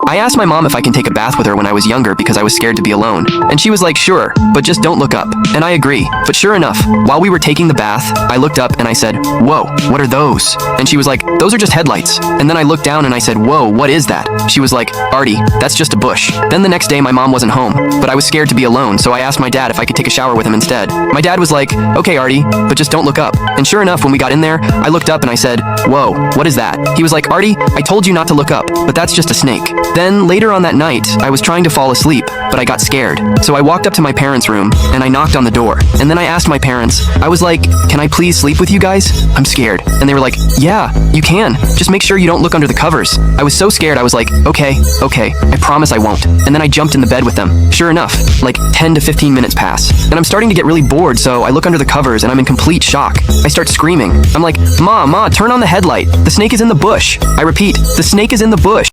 I asked my mom if I can take a bath with her when I was younger because I was scared to be alone. And she was like, sure, but just don't look up. And I agree. But sure enough, while we were taking the bath, I looked up and I said, whoa, what are those? And she was like, those are just headlights. And then I looked down and I said, whoa, what is that? She was like, Artie, that's just a bush. Then the next day my mom wasn't home, but I was scared to be alone, so I asked my dad if I could take a shower with him instead. My dad was like, okay, Artie, but just don't look up. And sure enough, when we got in there, I looked up and I said, whoa, what is that? He was like, Artie, I told you not to look up, but that's just a snake. Then later on that night, I was trying to fall asleep, but I got scared. So I walked up to my parents' room and I knocked on the door. And then I asked my parents, I was like, can I please sleep with you guys? I'm scared. And they were like, yeah, you can. Just make sure you don't look under the covers. I was so scared, I was like, okay, I promise I won't. And then I jumped in the bed with them. Sure enough, like 10 to 15 minutes pass. And I'm starting to get really bored, so I look under the covers and I'm in complete shock. I start screaming. I'm like, Ma, turn on the headlight. The snake is in the bush. I repeat, the snake is in the bush.